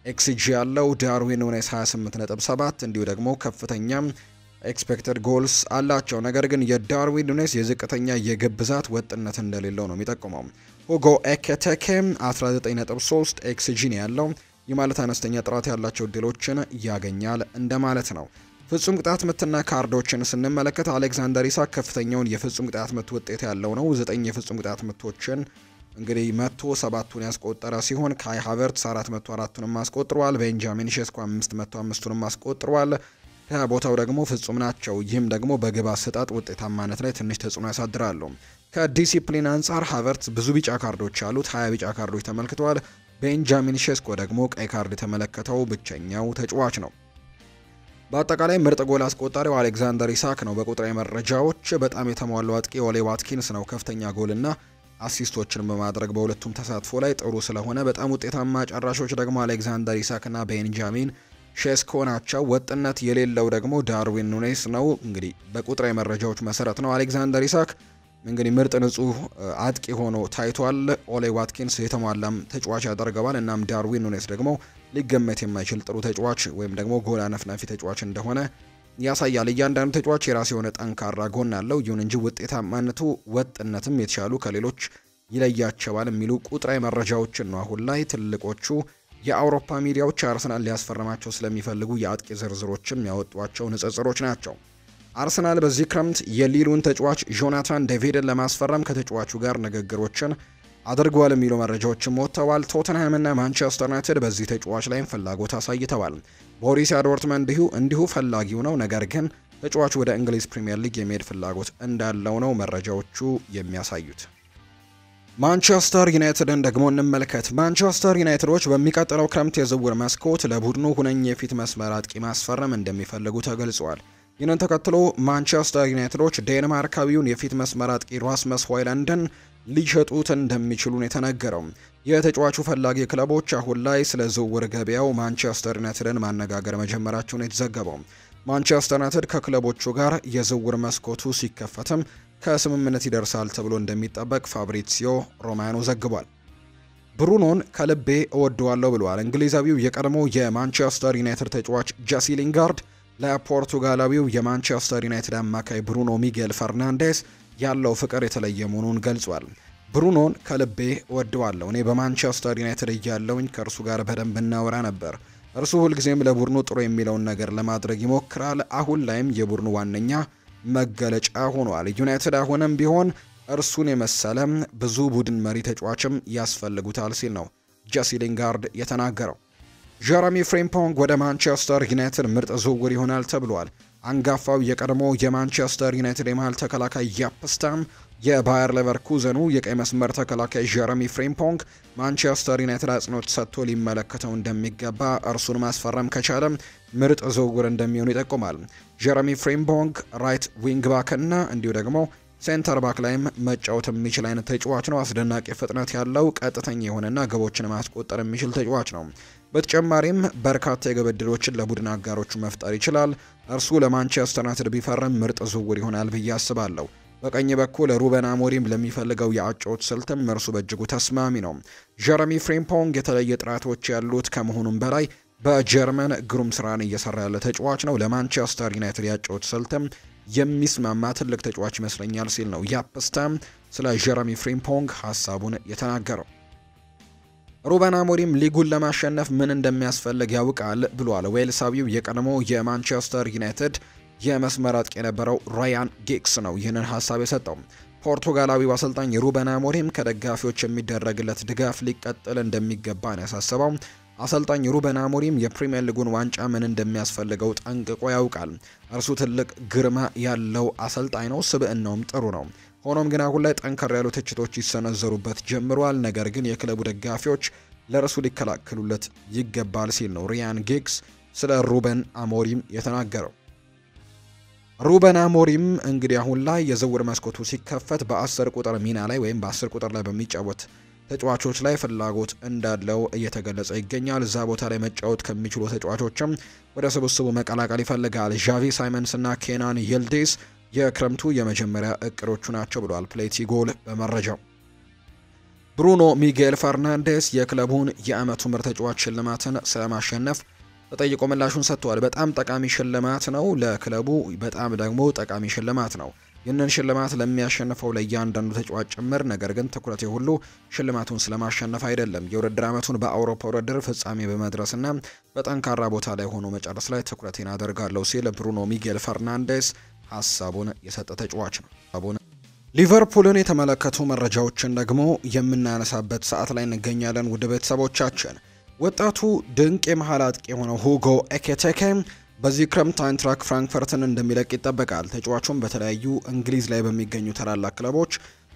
ኤክስጂ ያለው፣ ዳርዊን ኑኔስ 28.7 እንዲሁ ደግሞ ከፍተኛ ኤክስፔክተድ ጎልስ አላቸው። ነገር ግን የዳርዊን ኑኔስ የዝቅተኛ የግብ ብዛት ወጥነት እንደሌለው ነው የሚጠቁመው። ሁጎ ኤኬቴኬ 19.3 ኤክስጂ ያለው፣ ይህ ማለት አነስተኛ ጥራት ያላቸው እድሎችን ያገኛል እንደማለት ነው። ፍጹም ቅጣት ምትና ካርዶችን ስንመለከት አሌክዛንደር ኢሳክ ከፍተኛውን የፍጹም ቅጣት ምት ውጤት ያለው ነው። 9 የፍጹም ቅጣት ምቶችን እንግዲህ 107ቱን ያስቆጠረ ሲሆን ካይ ሃቨርትስ 404ቱንም አስቆጥሯል። ቤንጃሚን ሼስኮ 505ቱንም አስቆጥሯል። ከቦታው ደግሞ ፍጹም ናቸው። ይህም ደግሞ በግብ አሰጣጥ ውጤታማነት ላይ ትንሽ ተጽዕኖ ያሳድራሉ። ከዲሲፕሊን አንጻር ሃቨርትስ ብዙ ቢጫ ካርዶች አሉት፣ 20 ቢጫ ካርዶች ተመልክተዋል። ቤንጃሚን ሼስኮ ደግሞ ቀይ ካርድ የተመለከተው ብቸኛው ተጫዋች ነው። በአጠቃላይ ምርጥ ጎል አስቆጣሪው አሌክዛንደር ኢሳክ ነው። በቁጥራዊ መረጃዎች በጣም የተሟላው አጥቂ ኦሌ ዋትኪንስ ነው። ከፍተኛ ጎልና አሲስቶችን በማድረግ በሁለቱም ተሳትፎ ላይ ጥሩ ስለሆነ በጣም ውጤታማ ጨራሾች ደግሞ አሌክዛንደር ኢሳክና ቤንጃሚን ሼስኮ ናቸው። ወጥነት የሌለው ደግሞ ዳርዊን ኑኔስ ነው። እንግዲህ በቁጥራዊ መረጃዎች መሰረት ነው። አሌክዛንደር ኢሳክ እንግዲህ ምርጥ ንጹህ አጥቂ ሆኖ ታይቷል። ኦሌ ዋትኪንስ የተሟላም ተጫዋች ያደርገዋል። እናም ዳርዊን ኑኔስ ደግሞ ሊገመት የማይችል ጥሩ ተጫዋች ወይም ደግሞ ጎል አነፍናፊ ተጫዋች እንደሆነ ያሳያል። እያንዳንዱ ተጫዋች የራሱ የሆነ ጠንካራ ጎን አለው። ይሁን እንጂ ውጤታማነቱ ወጥነትም የተሻሉ ከሌሎች ይለያቸዋል የሚሉ ቁጥራዊ መረጃዎችን ነው አሁን ላይ ትልቆቹ የአውሮፓ ሚዲያዎች አርሰናል ሊያስፈርማቸው ስለሚፈልጉ የአጥቂ ዝርዝሮችም ያወጧቸው ንጽጽሮች ናቸው። አርሰናል በዚህ ክረምት የሊሉን ተጫዋች ጆናታን ዴቪድን ለማስፈረም ከተጫዋቹ ጋር ንግግሮችን አድርገዋል የሚሉ መረጃዎችም ወጥተዋል። ቶተንሃም እና ማንቸስተር ዩናይትድ በዚህ ተጫዋች ላይም ፍላጎት አሳይተዋል። ቦሩሲያ ዶርትመንድ እንዲሁ ፈላጊው ነው። ነገር ግን ተጫዋቹ ወደ እንግሊዝ ፕሪምየር ሊግ የመሄድ ፍላጎት እንዳለው ነው መረጃዎቹ የሚያሳዩት። ማንቸስተር ዩናይትድን ደግሞ እንመልከት። ማንቸስተር ዩናይትዶች በሚቀጥለው ክረምት የዝውውር መስኮት ለቡድኑ ሁነኛ የፊት መስመር አጥቂ ማስፈረም እንደሚፈልጉ ተገልጿል። ይህንን ተከትሎ ማንቸስተር ዩናይትዶች ዴንማርካዊውን የፊት መስመር አጥቂ ራስመስ ሆይላንድን ሊሸጡት እንደሚችሉ ነው የተነገረው። የተጫዋቹ ፈላጊ ክለቦች አሁን ላይ ስለ ዝውውር ገበያው ማንቸስተር ዩናይትድን ማነጋገር መጀመራቸውን የተዘገበው። ማንቸስተር ዩናይትድ ከክለቦቹ ጋር የዝውውር መስኮቱ ሲከፈትም ከስምምነት ይደርሳል ተብሎ እንደሚጠበቅ ፋብሪዚዮ ሮማኖ ዘግቧል። ብሩኖን ከልቤ እወደዋለሁ ብለዋል። እንግሊዛዊው የቀድሞ የማንቸስተር ዩናይትድ ተጫዋች ጄሲ ሊንጋርድ ለፖርቱጋላዊው የማንቸስተር ዩናይትድ አማካይ ብሩኖ ሚጌል ፈርናንዴስ ያለው ፍቅር የተለየ መሆኑን ገልጿል። ብሩኖን ከልቤ እወደዋለሁ። እኔ በማንቸስተር ዩናይትድ እያለውኝ ከእርሱ ጋር በደንብ እናወራ ነበር። እርሱ ሁልጊዜም ለቡድኑ ጥሩ የሚለውን ነገር ለማድረግ ይሞክራል። አሁን ላይም የቡድኑ ዋነኛ መገለጫ ሆኗል። ዩናይትድ አሁንም ቢሆን እርሱን የመሰለ ብዙ ቡድን መሪ ተጫዋችም ያስፈልጉታል ሲል ነው ጄሲ ሊንጋርድ የተናገረው። ጀረሚ ፍሪምፖንግ ወደ ማንቸስተር ዩናይትድ ምርጥ ዝውውር ይሆናል ተብሏል። አንጋፋው የቀድሞ የማንቸስተር ዩናይትድ የመሃል ተከላካይ ያፕስታም የባየር ሌቨርኩዘኑ የቀይ መስመር ተከላካይ ጀረሚ ፍሪምፖንግ ማንቸስተር ዩናይትድ አጽንኦት ሰጥቶ ሊመለከተው እንደሚገባ እርሱን ማስፈረም ከቻለ ምርጥ ዝውውር እንደሚሆን ይጠቁማል። ጀረሚ ፍሪምፖንግ ራይት ዊንግ ባክ እና እንዲሁ ደግሞ ሴንተር ባክ ላይም መጫወት የሚችል አይነት ተጫዋች ነው። አስደናቂ ፍጥነት ያለው ቀጥተኛ የሆነና ግቦችን ማስቆጠር የሚችል ተጫዋች ነው። በተጨማሪም በርካታ የግብ ዕድሎችን ለቡድን አጋሮቹ መፍጠር ይችላል። እርሱ ለማንቸስተር ዩናይትድ ቢፈርም ምርጥ ዝውውር ይሆናል ብዬ አስባለሁ። በቀኝ በኩል ሩበን አሞሪም ለሚፈልገው የአጨዋወት ስልትም እርሱ በእጅጉ ተስማሚ ነው። ጀረሚ ፍሪምፖንግ የተለየ ጥራቶች ያሉት ከመሆኑም በላይ በጀርመን ግሩም ስራን እየሰራ ያለ ተጫዋች ነው። ለማንቸስተር ዩናይትድ የአጨዋወት ስልትም የሚስማማ ትልቅ ተጫዋች ይመስለኛል ሲል ነው ያፕስታም ስለ ጀረሚ ፍሪምፖንግ ሀሳቡን የተናገረው። ሩበን አሞሪም ሊጉን ለማሸነፍ ምን እንደሚያስፈልግ ያውቃል ብሏል። ዌልሳዊው የቀድሞ የማንቸስተር ዩናይትድ የመስመር አጥቂ የነበረው ራያን ጊግስ ነው ይህንን ሀሳብ የሰጠው። ፖርቱጋላዊው አሰልጣኝ ሩበን አሞሪም ከደጋፊዎች የሚደረግለት ድጋፍ ሊቀጥል እንደሚገባ ነው ያሳሰበው። አሰልጣኝ ሩበን አሞሪም የፕሪሚየር ሊጉን ዋንጫ ምን እንደሚያስፈልገው ጠንቅቆ ያውቃል። እርሱ ትልቅ ግርማ ያለው አሰልጣኝ ነው፣ ስብዕናውም ጥሩ ነው። ሆኖም ግን አሁን ላይ ጠንከር ያሉ ትችቶች ይሰነዘሩበት ጀምሯል። ነገር ግን የክለቡ ደጋፊዎች ለእርሱ ሊከላከሉለት ይገባል ሲል ነው ሪያን ጊግስ ስለ ሩበን አሞሪም የተናገረው። ሩበን አሞሪም እንግዲህ አሁን ላይ የዝውውር መስኮቱ ሲከፈት በ10 ቁጥር ሚና ላይ ወይም በ10 ቁጥር ላይ በሚጫወት ተጫዋቾች ላይ ፍላጎት እንዳለው እየተገለጸ ይገኛል። እዛ ቦታ ላይ መጫወት ከሚችሉ ተጫዋቾችም ወደ ስብስቡ መቀላቀል ይፈልጋል። ዣቪ ሳይመንስ እና ኬናን ይልዲዝ የክረምቱ የመጀመሪያ እቅዶቹ ናቸው ብሏል ፕሌቲ ጎል በመረጃው። ብሩኖ ሚጌል ፈርናንዴስ የክለቡን የአመቱ ምርጥ ተጫዋች ሽልማትን ስለማሸነፍ ተጠይቆ ምላሹን ሰጥቷል። በጣም ጠቃሚ ሽልማት ነው፣ ለክለቡ በጣም ደግሞ ጠቃሚ ሽልማት ነው። ይህንን ሽልማት ለሚያሸንፈው ለእያንዳንዱ ተጫዋች ጭምር፣ ነገር ግን ትኩረቴ ሁሉ ሽልማቱን ስለማሸነፍ አይደለም። የውድድር ዓመቱን በአውሮፓ ውድድር ፍጻሜ በመድረስና በጠንካራ ቦታ ላይ ሆኖ መጨረስ ላይ ትኩረቴን አደርጋለሁ ሲል ብሩኖ ሚጌል ፈርናንዴስ ሀሳቡን የሰጠ ተጫዋች ነው። ሊቨርፑልን የተመለከቱ መረጃዎችን ደግሞ የምናነሳበት ሰዓት ላይ እንገኛለን። ውድ ቤተሰቦቻችን ወጣቱ ድንቅ የመሃል አጥቂ የሆነው ሁጎ ኤኪቲኬ በዚህ ክረምት አይንትራክ ፍራንክፈርትን እንደሚለቅ ይጠበቃል። ተጫዋቹም በተለያዩ እንግሊዝ ላይ በሚገኙ ታላላቅ ክለቦች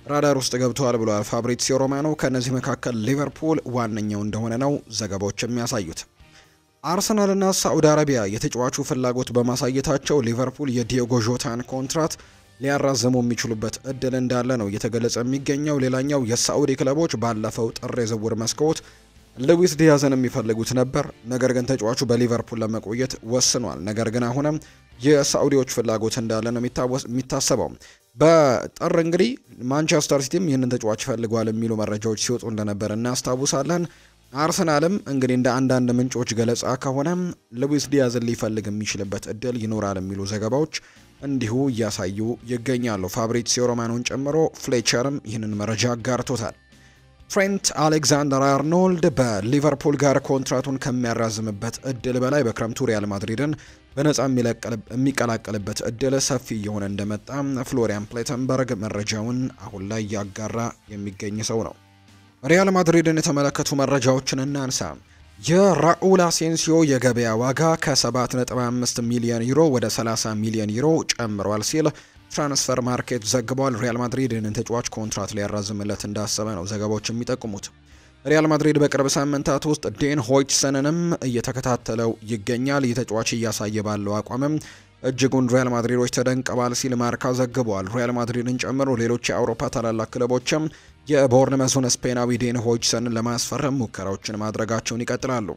ራዳር ውስጥ ገብተዋል ብለዋል ፋብሪዚዮ ሮማኖ። ከነዚህ መካከል ሊቨርፑል ዋነኛው እንደሆነ ነው ዘገባዎች የሚያሳዩት። አርሰናልና ሳዑዲ አረቢያ የተጫዋቹ ፍላጎት በማሳየታቸው ሊቨርፑል የዲዮጎ ዦታን ኮንትራት ሊያራዘሙ የሚችሉበት እድል እንዳለ ነው እየተገለጸ የሚገኘው። ሌላኛው የሳዑዲ ክለቦች ባለፈው ጥር የዝውውር መስኮት ሉዊስ ዲያዝን የሚፈልጉት ነበር፣ ነገር ግን ተጫዋቹ በሊቨርፑል ለመቆየት ወስኗል። ነገር ግን አሁንም የሳዑዲዎች ፍላጎት እንዳለ ነው የሚታሰበው። በጥር እንግዲህ ማንቸስተር ሲቲም ይህንን ተጫዋች ይፈልገዋል የሚሉ መረጃዎች ሲወጡ እንደነበር እናስታውሳለን። አርሰናልም እንግዲህ እንደ አንዳንድ ምንጮች ገለጻ ከሆነ ሉዊስ ዲያዝን ሊፈልግ የሚችልበት እድል ይኖራል የሚሉ ዘገባዎች እንዲሁ እያሳዩ ይገኛሉ። ፋብሪዚዮ ሮማኖን ጨምሮ ፍሌቸርም ይህንን መረጃ አጋርቶታል። ትሬንት አሌክዛንደር አርኖልድ በሊቨርፑል ጋር ኮንትራቱን ከሚያራዝምበት እድል በላይ በክረምቱ ሪያል ማድሪድን በነፃ የሚቀላቀልበት እድል ሰፊ እየሆነ እንደመጣ ፍሎሪያን ፕሌተንበርግ መረጃውን አሁን ላይ ያጋራ የሚገኝ ሰው ነው። ሪያል ማድሪድን የተመለከቱ መረጃዎችን እናንሳ። የራኡል አሴንሲዮ የገበያ ዋጋ ከ7.5 ሚሊዮን ዩሮ ወደ 30 ሚሊዮን ዩሮ ጨምሯል ሲል ትራንስፈር ማርኬት ዘግቧል። ሪያል ማድሪድ ይህንን ተጫዋች ኮንትራት ሊያራዝምለት እንዳሰበ ነው ዘገባዎች የሚጠቁሙት። ሪያል ማድሪድ በቅርብ ሳምንታት ውስጥ ዴን ሆይችሰንንም እየተከታተለው ይገኛል። ይህ ተጫዋች እያሳየ ባለው አቋምም እጅጉን ሪያል ማድሪዶች ተደንቀዋል ሲል ማርካ ዘግቧል። ሪያል ማድሪድን ጨምሮ ሌሎች የአውሮፓ ታላላቅ ክለቦችም የቦርንመዙን ስፔናዊ ዴን ሆይችሰንን ለማስፈረም ሙከራዎችን ማድረጋቸውን ይቀጥላሉ።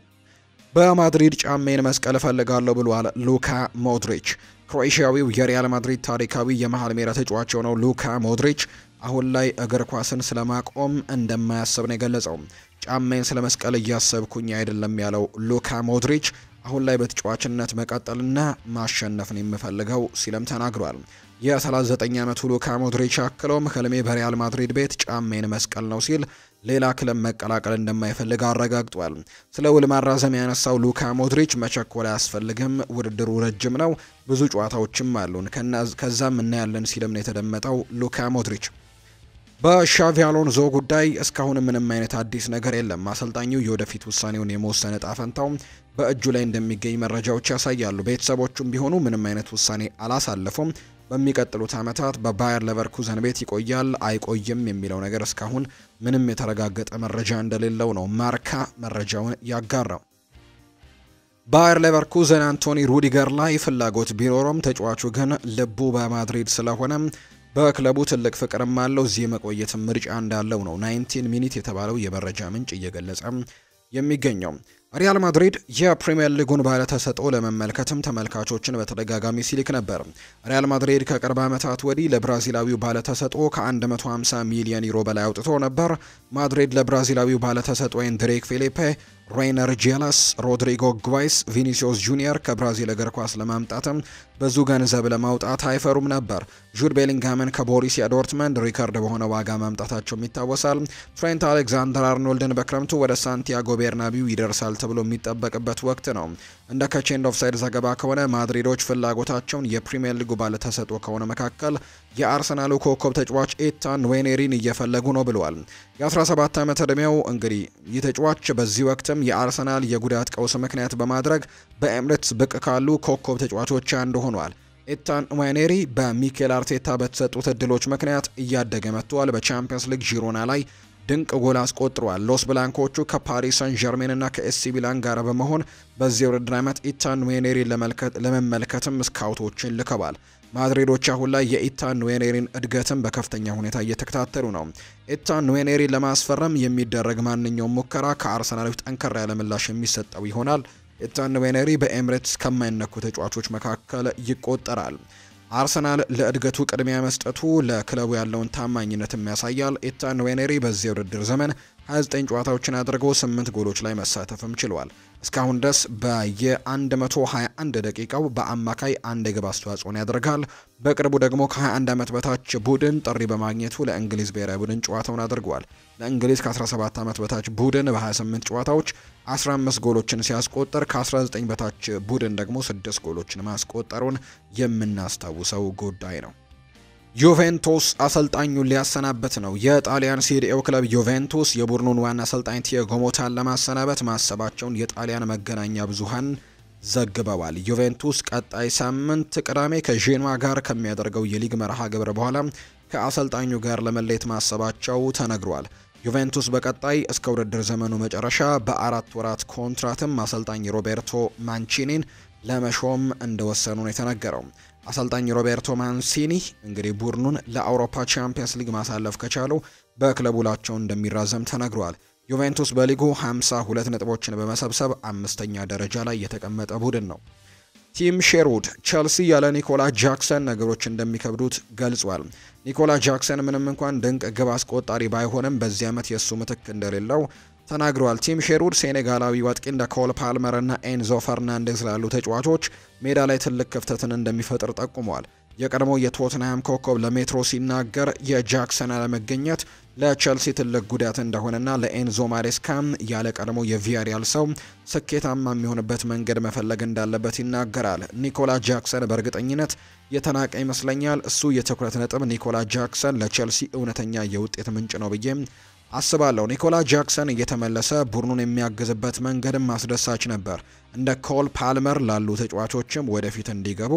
በማድሪድ ጫሜን መስቀል እፈልጋለሁ ብሏል ሉካ ሞድሪች። ክሮኤሽያዊው የሪያል ማድሪድ ታሪካዊ የመሃል ሜዳ ተጫዋች የሆነው ሉካ ሞድሪች አሁን ላይ እግር ኳስን ስለማቆም እንደማያስብ ነው የገለጸው። ጫሜን ስለ መስቀል እያሰብኩኝ አይደለም ያለው ሉካ ሞድሪች አሁን ላይ በተጫዋችነት መቀጠልና ማሸነፍን የምፈልገው ሲልም ተናግሯል። የ39 ዓመቱ ሉካ ሞድሪች አክሎም ህልሜ በሪያል ማድሪድ ቤት ጫሜን መስቀል ነው ሲል ሌላ ክለብ መቀላቀል እንደማይፈልግ አረጋግጧል። ስለ ውል ማራዘም ያነሳው ሉካ ሞድሪች መቸኮል አያስፈልግም፣ ውድድሩ ረጅም ነው፣ ብዙ ጨዋታዎችም አሉን፣ ከዛም እናያለን ሲልም ነው የተደመጠው ሉካ ሞድሪች። በሻቪ አሎንዞ ጉዳይ እስካሁን ምንም አይነት አዲስ ነገር የለም። አሰልጣኙ የወደፊት ውሳኔውን የመወሰን ዕጣ ፈንታው በእጁ ላይ እንደሚገኝ መረጃዎች ያሳያሉ። ቤተሰቦቹም ቢሆኑ ምንም አይነት ውሳኔ አላሳለፉም። በሚቀጥሉት ዓመታት በባየር ሌቨርኩዘን ቤት ይቆያል አይቆይም የሚለው ነገር እስካሁን ምንም የተረጋገጠ መረጃ እንደሌለው ነው ማርካ መረጃውን ያጋራው። ባየር ሌቨርኩዘን አንቶኒ ሩዲገር ላይ ፍላጎት ቢኖረውም ተጫዋቹ ግን ልቡ በማድሪድ ስለሆነ በክለቡ ትልቅ ፍቅርም አለው፣ እዚህ መቆየት ምርጫ እንዳለው ነው 19 ሚኒት የተባለው የመረጃ ምንጭ እየገለጸ የሚገኘው። ሪያል ማድሪድ የፕሪሚየር ሊጉን ባለተሰጥኦ ለመመልከትም ተመልካቾችን በተደጋጋሚ ሲልክ ነበር። ሪያል ማድሪድ ከቅርብ ዓመታት ወዲህ ለብራዚላዊው ባለተሰጥኦ ከ150 ሚሊዮን ዩሮ በላይ አውጥቶ ነበር። ማድሪድ ለብራዚላዊው ባለተሰጥኦ ኤንድሪክ ፊሊፔ ሬይነር ጄላስ፣ ሮድሪጎ ጓይስ፣ ቪኒሲዮስ ጁኒየር ከብራዚል እግር ኳስ ለማምጣትም ብዙ ገንዘብ ለማውጣት አይፈሩም ነበር። ጁድ ቤሊንግሃምን ከቦሩሲያ ዶርትመንድ ሪከርድ በሆነ ዋጋ ማምጣታቸው ይታወሳል። ትሬንት አሌክዛንደር አርኖልድን በክረምቱ ወደ ሳንቲያጎ ቤርናቢው ይደርሳል ተብሎ የሚጠበቅበት ወቅት ነው። እንደ ከቼንድ ኦፍሳይድ ዘገባ ከሆነ ማድሪዶች ፍላጎታቸውን የፕሪሚየር ሊጉ ባለተሰጥኦ ከሆነ መካከል የአርሰናሉ ኮከብ ተጫዋች ኤታን ዌኔሪን እየፈለጉ ነው ብለዋል። የ17 ዓመት ዕድሜው እንግዲህ ይህ ተጫዋች በዚህ ወቅትም የአርሰናል የጉዳት ቀውስ ምክንያት በማድረግ በኤምሬትስ ብቅ ካሉ ኮከብ ተጫዋቾች አንዱ ሆኗል። ኤታን ዌኔሪ በሚኬል አርቴታ በተሰጡት እድሎች ምክንያት እያደገ መጥቷል። በቻምፒየንስ ሊግ ዢሮና ላይ ድንቅ ጎል አስቆጥሯል። ሎስ ብላንኮቹ ከፓሪስ ሰን ዠርሜን እና ከኤሲ ሚላን ጋር በመሆን በዚህ ውድድር ዓመት ኢታን ዌኔሪን ለመመልከትም ስካውቶችን ልከዋል። ማድሪዶች አሁን ላይ የኢታን ዌኔሪን እድገትን በከፍተኛ ሁኔታ እየተከታተሉ ነው። ኢታን ዌኔሪን ለማስፈረም የሚደረግ ማንኛውም ሙከራ ከአርሰናሎች ጠንከር ያለ ምላሽ የሚሰጠው ይሆናል። ኢታን ዌኔሪ በኤምሬትስ ከማይነኩ ተጫዋቾች መካከል ይቆጠራል። አርሰናል ለእድገቱ ቅድሚያ መስጠቱ ለክለቡ ያለውን ታማኝነትም ያሳያል። ኢታን ዌኔሪ በዚህ ውድድር ዘመን 29 ጨዋታዎችን አድርገው 8 ጎሎች ላይ መሳተፍም ችሏል። እስካሁን ድረስ በየ121 ደቂቃው በአማካይ አንድ የግብ አስተዋጽኦን ያደርጋል። በቅርቡ ደግሞ ከ21 ዓመት በታች ቡድን ጥሪ በማግኘቱ ለእንግሊዝ ብሔራዊ ቡድን ጨዋታውን አድርጓል። ለእንግሊዝ ከ17 ዓመት በታች ቡድን በ28 ጨዋታዎች 15 ጎሎችን ሲያስቆጠር ከ19 በታች ቡድን ደግሞ 6 ጎሎችን ማስቆጠሩን የምናስታውሰው ጉዳይ ነው። ዩቬንቱስ አሰልጣኙን ሊያሰናበት ነው። የጣሊያን ሲሪኤው ክለብ ዩቬንቱስ የቡድኑን ዋና አሰልጣኝ ቲያጎ ሞታን ለማሰናበት ማሰባቸውን የጣሊያን መገናኛ ብዙሃን ዘግበዋል። ዩቬንቱስ ቀጣይ ሳምንት ቅዳሜ ከዤኗ ጋር ከሚያደርገው የሊግ መርሃ ግብር በኋላ ከአሰልጣኙ ጋር ለመለየት ማሰባቸው ተነግሯል። ዩቬንቱስ በቀጣይ እስከ ውድድር ዘመኑ መጨረሻ በ4 ወራት ኮንትራትም አሰልጣኝ ሮቤርቶ ማንቺኒን ለመሾም እንደወሰኑ ነው የተነገረው። አሰልጣኝ ሮቤርቶ ማንሲኒ እንግዲህ ቡድኑን ለአውሮፓ ቻምፒየንስ ሊግ ማሳለፍ ከቻሉ በክለቡ ውላቸው እንደሚራዘም ተነግሯል። ዩቬንቱስ በሊጉ 52 ነጥቦችን በመሰብሰብ 5ኛ ደረጃ ላይ የተቀመጠ ቡድን ነው። ቲም ሼርውድ ቸልሲ ያለ ኒኮላ ጃክሰን ነገሮች እንደሚከብዱት ገልጿል። ኒኮላ ጃክሰን ምንም እንኳን ድንቅ ግብ አስቆጣሪ ባይሆንም በዚህ ዓመት የእሱ ምትክ እንደሌለው ተናግሯል። ቲም ሼርውድ ሴኔጋላዊ አጥቂ እንደ ኮል ፓልመር እና ኤንዞ ፈርናንዴዝ ላሉ ተጫዋቾች ሜዳ ላይ ትልቅ ክፍተትን እንደሚፈጥር ጠቁመዋል። የቀድሞው የቶትንሃም ኮከብ ለሜትሮ ሲናገር የጃክሰን አለመገኘት ለቸልሲ ትልቅ ጉዳት እንደሆነና ለኤንዞ ማሬስካም ያለ ቀድሞ የቪያሪያል ሰው ስኬታማ የሚሆንበት መንገድ መፈለግ እንዳለበት ይናገራል። ኒኮላ ጃክሰን በእርግጠኝነት የተናቀ ይመስለኛል። እሱ የትኩረት ነጥብ ኒኮላ ጃክሰን ለቸልሲ እውነተኛ የውጤት ምንጭ ነው ብዬ አስባለሁ። ኒኮላ ጃክሰን እየተመለሰ ቡድኑን የሚያግዝበት መንገድም አስደሳች ነበር። እንደ ኮል ፓልመር ላሉ ተጫዋቾችም ወደፊት እንዲገቡ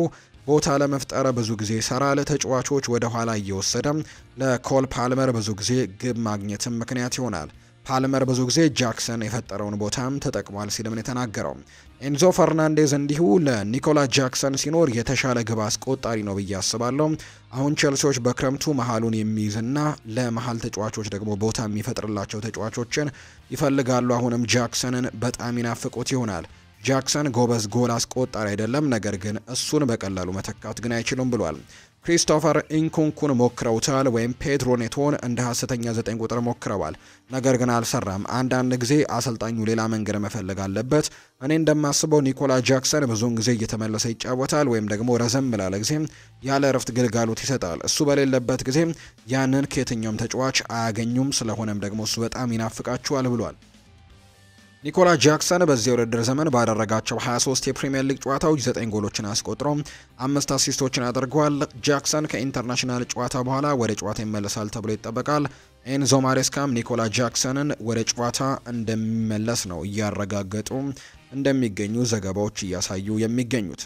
ቦታ ለመፍጠር ብዙ ጊዜ ይሰራል። ተጫዋቾች ወደ ኋላ እየወሰደም ለኮል ፓልመር ብዙ ጊዜ ግብ ማግኘትም ምክንያት ይሆናል። ፓልመር ብዙ ጊዜ ጃክሰን የፈጠረውን ቦታም ተጠቅሟል ሲልም ነው የተናገረው። ኤንዞ ፈርናንዴዝ እንዲሁ ለኒኮላ ጃክሰን ሲኖር የተሻለ ግብ አስቆጣሪ ነው ብዬ አስባለሁ። አሁን ቼልሲዎች በክረምቱ መሀሉን የሚይዝና ለመሀል ተጫዋቾች ደግሞ ቦታ የሚፈጥርላቸው ተጫዋቾችን ይፈልጋሉ። አሁንም ጃክሰንን በጣም ይናፍቁት ይሆናል። ጃክሰን ጎበዝ ጎል አስቆጣሪ አይደለም፣ ነገር ግን እሱን በቀላሉ መተካት ግን አይችሉም ብሏል። ክሪስቶፈር ኢንኩንኩን ሞክረውታል፣ ወይም ፔድሮ ኔቶን እንደ ሐሰተኛ 9 ቁጥር ሞክረዋል፣ ነገር ግን አልሰራም። አንዳንድ ጊዜ አሰልጣኙ ሌላ መንገድ መፈለግ አለበት። እኔ እንደማስበው ኒኮላ ጃክሰን ብዙውን ጊዜ እየተመለሰ ይጫወታል፣ ወይም ደግሞ ረዘም ላለ ጊዜ ያለ እረፍት ግልጋሎት ይሰጣል። እሱ በሌለበት ጊዜ ያንን ከየትኛውም ተጫዋች አያገኙም። ስለሆነም ደግሞ እሱ በጣም ይናፍቃቸዋል ብሏል። ኒኮላ ጃክሰን በዚህ ውድድር ዘመን ባደረጋቸው 23 የፕሪሚየር ሊግ ጨዋታዎች 9 ጎሎችን አስቆጥሮ 5 አሲስቶችን አድርጓል። ጃክሰን ከኢንተርናሽናል ጨዋታ በኋላ ወደ ጨዋታ ይመለሳል ተብሎ ይጠበቃል። ኤንዞ ማሬስካም ኒኮላ ጃክሰንን ወደ ጨዋታ እንደሚመለስ ነው እያረጋገጡ እንደሚገኙ ዘገባዎች እያሳዩ የሚገኙት።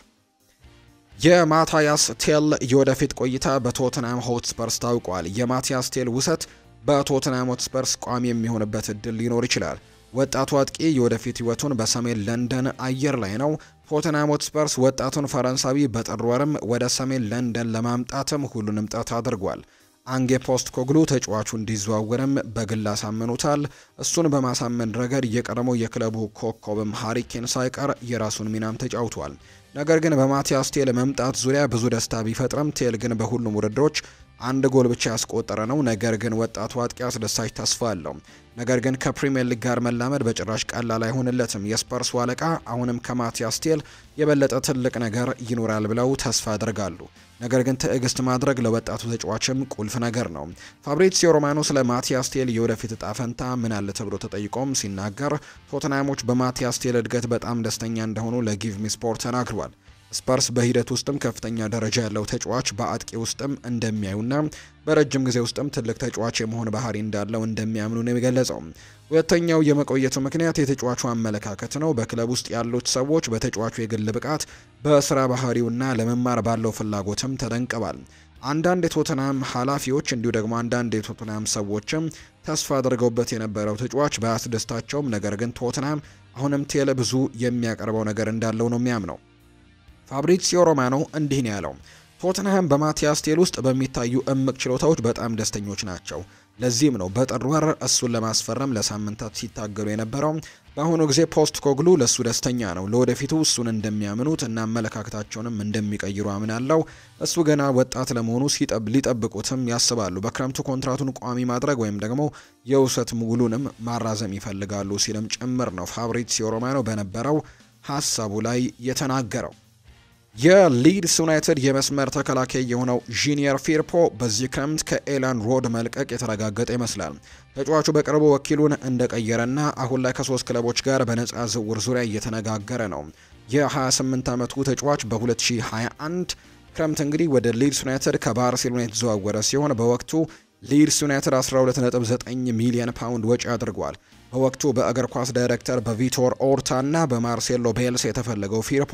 የማቲያስ ቴል የወደፊት ቆይታ በቶተንሃም ሆትስፐርስ ታውቋል። የማቲያስ ቴል ውሰት በቶተንሃም ሆትስፐርስ ቋሚ የሚሆንበት እድል ሊኖር ይችላል። ወጣቱ አጥቂ የወደፊት ህይወቱን በሰሜን ለንደን አየር ላይ ነው። ቶተንሃም ሆትስፐርስ ወጣቱን ፈረንሳዊ በጥር ወርም ወደ ሰሜን ለንደን ለማምጣትም ሁሉንም ጥረት አድርጓል። አንጌ ፖስት ኮግሉ ተጫዋቹ እንዲዘዋወርም በግል አሳምኑታል። እሱን በማሳመን ረገድ የቀድሞው የክለቡ ኮከብም ሃሪ ኬን ሳይቀር የራሱን ሚናም ተጫውቷል። ነገር ግን በማቲያስ ቴል መምጣት ዙሪያ ብዙ ደስታ ቢፈጥርም ቴል ግን በሁሉም ውድድሮች አንድ ጎል ብቻ ያስቆጠረ ነው። ነገር ግን ወጣቱ አጥቂ አስደሳች ተስፋ አለው። ነገር ግን ከፕሪሚየር ሊግ ጋር መላመድ በጭራሽ ቀላል አይሆንለትም። የስፐርሱ አለቃ አሁንም ከማቲያስ ቴል የበለጠ ትልቅ ነገር ይኖራል ብለው ተስፋ ያደርጋሉ። ነገር ግን ትዕግስት ማድረግ ለወጣቱ ተጫዋችም ቁልፍ ነገር ነው። ፋብሪዚዮ ሮማኖ ስለ ማቲያስ ቴል የወደፊት እጣ ፈንታ ምን አለ ተብሎ ተጠይቆም ሲናገር ቶተንሃሞች በማቲያስ ቴል እድገት በጣም ደስተኛ እንደሆኑ ለጊቭ ሚ ስፖርት ተናግሯል። ስፐርስ በሂደት ውስጥም ከፍተኛ ደረጃ ያለው ተጫዋች በአጥቂ ውስጥም እንደሚያዩና በረጅም ጊዜ ውስጥም ትልቅ ተጫዋች የመሆን ባህሪ እንዳለው እንደሚያምኑ ነው የገለጸው። ሁለተኛው የመቆየቱ ምክንያት የተጫዋቹ አመለካከት ነው። በክለብ ውስጥ ያሉት ሰዎች በተጫዋቹ የግል ብቃት፣ በስራ ባህሪውና ለመማር ባለው ፍላጎትም ተደንቀዋል። አንዳንድ የቶተንሃም ኃላፊዎች እንዲሁ ደግሞ አንዳንድ የቶተንሃም ሰዎችም ተስፋ አድርገውበት የነበረው ተጫዋች ባያስደስታቸውም፣ ነገር ግን ቶተንሃም አሁንም ቴል ብዙ የሚያቀርበው ነገር እንዳለው ነው የሚያምነው። ፋብሪዚዮ ሮማኖ እንዲህ ነው ያለው። ቶተንሃም በማቲያስ ቴል ውስጥ በሚታዩ እምቅ ችሎታዎች በጣም ደስተኞች ናቸው። ለዚህም ነው በጥር ወር እሱን ለማስፈረም ለሳምንታት ሲታገሉ የነበረው። በአሁኑ ጊዜ ፖስት ኮግሉ ለሱ ደስተኛ ነው። ለወደፊቱ እሱን እንደሚያምኑት እና አመለካከታቸውንም እንደሚቀይሩ አምናለው። እሱ ገና ወጣት ለመሆኑ ሊጠብቁትም ያስባሉ። በክረምቱ ኮንትራቱን ቋሚ ማድረግ ወይም ደግሞ የውሰት ሙሉንም ማራዘም ይፈልጋሉ ሲልም ጭምር ነው ፋብሪዚዮ ሮማኖ በነበረው ሀሳቡ ላይ የተናገረው። የሊድስ ዩናይትድ የመስመር ተከላካይ የሆነው ጂኒየር ፊርፖ በዚህ ክረምት ከኤላን ሮድ መልቀቅ የተረጋገጠ ይመስላል። ተጫዋቹ በቅርቡ ወኪሉን እንደቀየረና አሁን ላይ ከ3 ክለቦች ጋር በነፃ ዝውውር ዙሪያ እየተነጋገረ ነው። የ28 ዓመቱ ተጫዋች በ2021 ክረምት እንግዲህ ወደ ሊድስ ዩናይትድ ከባርሴሎና የተዘዋወረ ሲሆን በወቅቱ ሊድስ ዩናይትድ 12.9 ሚሊዮን ፓውንድ ወጪ አድርጓል። በወቅቱ በእግር ኳስ ዳይሬክተር በቪቶር ኦርታ እና በማርሴሎ ቤልስ የተፈለገው ፊርፖ